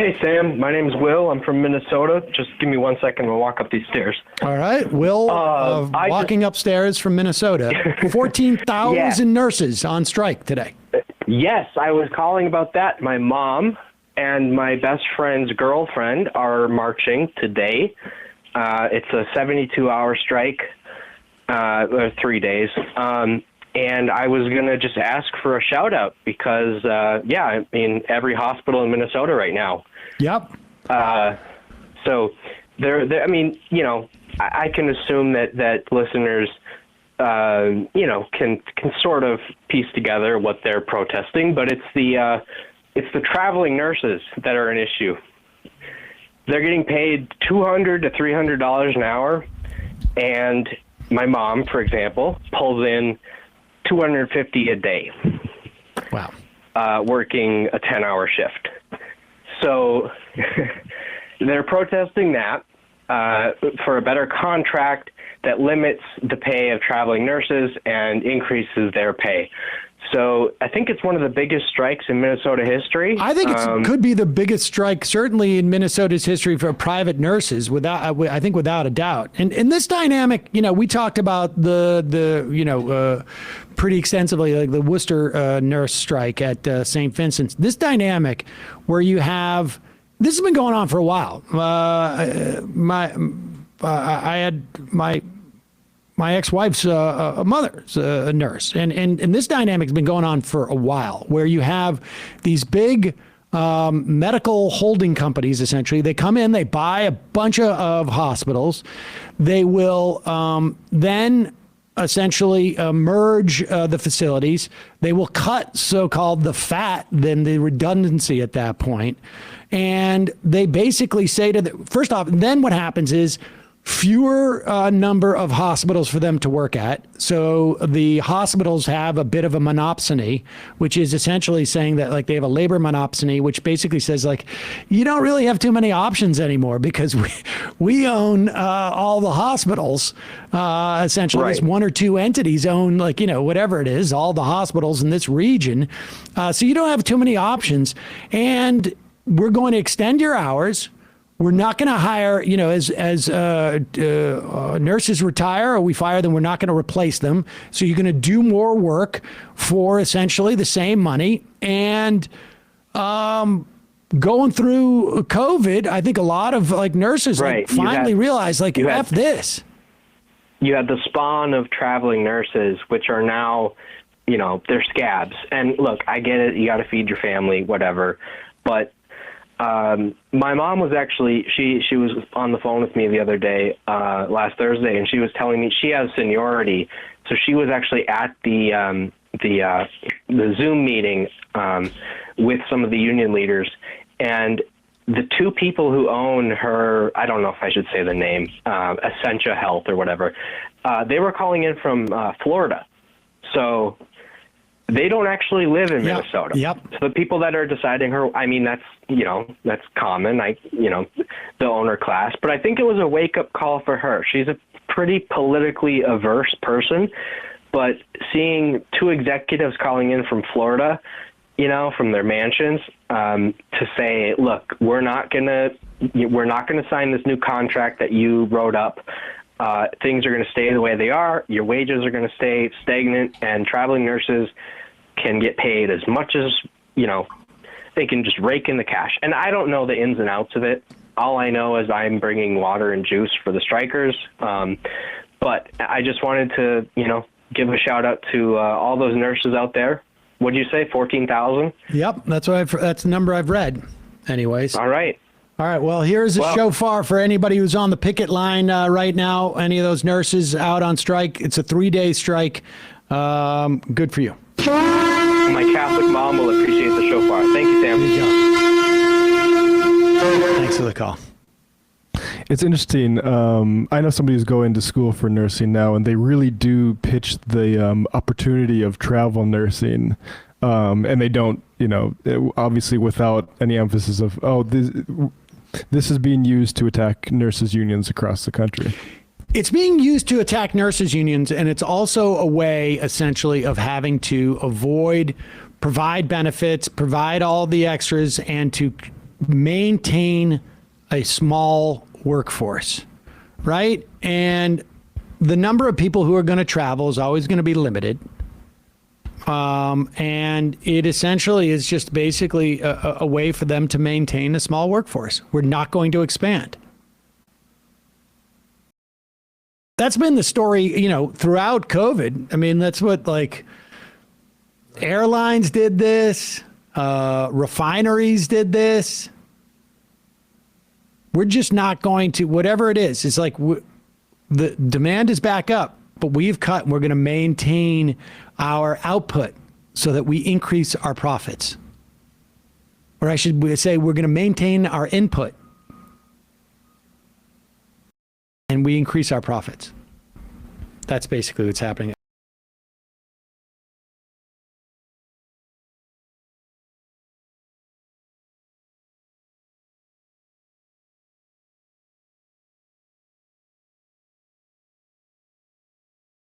Hey, Sam. My name's Will. I'm from Minnesota. Just give me 1 second. We'll walk up these stairs. All right. Will, walking upstairs from Minnesota. 14,000 nurses on strike today. Yes, I was calling about that. My mom and my best friend's girlfriend are marching today. It's a 72-hour strike, or 3 days. And I was going to just ask for a shout out because, every hospital in Minnesota right now. Yep. So I can assume that listeners, can sort of piece together what they're protesting, but it's the traveling nurses that are an issue. They're getting paid $200 to $300 an hour, and my mom, for example, pulls in $250 a day. Wow. Working a 10-hour shift. So they're protesting that for a better contract that limits the pay of traveling nurses and increases their pay. So I think it's one of the biggest strikes in Minnesota history. I think it could be the biggest strike, certainly in Minnesota's history for private nurses, without a doubt. And this dynamic, we talked about pretty extensively, like the Worcester nurse strike at St. Vincent's. This dynamic where you have, this has been going on for a while. My ex-wife's mother's a nurse, and this dynamic's been going on for a while, where you have these big medical holding companies. Essentially, they come in, they buy a bunch of hospitals, they will then essentially merge the facilities. They will cut so-called the fat, then the redundancy at that point, and they basically say first off, then what happens is fewer number of hospitals for them to work at. So the hospitals have a bit of a monopsony, which is essentially saying that like they have a labor monopsony, which basically says like, you don't really have too many options anymore because we own all the hospitals. Essentially, right. This one or two entities own whatever it is, all the hospitals in this region. So you don't have too many options, and we're going to extend your hours. We're not going to hire, as nurses retire or we fire them, we're not going to replace them. So you're going to do more work for essentially the same money. And going through COVID, I think a lot of nurses finally realized F this. You had the spawn of traveling nurses, which are now, they're scabs. And look, I get it. You got to feed your family, whatever. But my mom was actually, she was on the phone with me the other day, last Thursday, and she was telling me she has seniority. So she was actually at the Zoom meeting, with some of the union leaders, and the two people who own her, I don't know if I should say the name, Essentia Health or whatever, they were calling in from, Florida. So they don't actually live in Minnesota. Yep. So the people that are deciding that's common, the owner class. But I think it was a wake-up call for her. She's a pretty politically averse person, but seeing two executives calling in from Florida, from their mansions, to say, look, we're not gonna sign this new contract that you wrote up. Things are going to stay the way they are. Your wages are going to stay stagnant, and traveling nurses can get paid as much as, they can just rake in the cash. And I don't know the ins and outs of it. All I know is I'm bringing water and juice for the strikers. But I just wanted to, give a shout out to all those nurses out there. What'd you say, 14,000? Yep, that's the number I've read. Anyways. All right. Well, here's a shofar for anybody who's on the picket line right now. Any of those nurses out on strike. It's a 3-day strike. Good for you. My Catholic mom will appreciate the shofar. Thank you, Sam. There you go. Thanks for the call. It's interesting. I know somebody who's going to school for nursing now, and they really do pitch the opportunity of travel nursing. And they don't, obviously without any emphasis of, this is being used to attack nurses' unions across the country. It's being used to attack nurses' unions, and it's also a way, essentially, of having to provide benefits, provide all the extras, and to maintain a small workforce, right? And the number of people who are going to travel is always going to be limited. And it essentially is just basically a way for them to maintain a small workforce. We're not going to expand. That's been the story, you know, throughout COVID. I mean, that's what, like, airlines did this, refineries did this. We're just not going to, whatever it is, it's like the demand is back up, but we've cut and we're going to maintain our output so that we increase our profits. Or I should say we're going to maintain our input and we increase our profits. That's basically what's happening.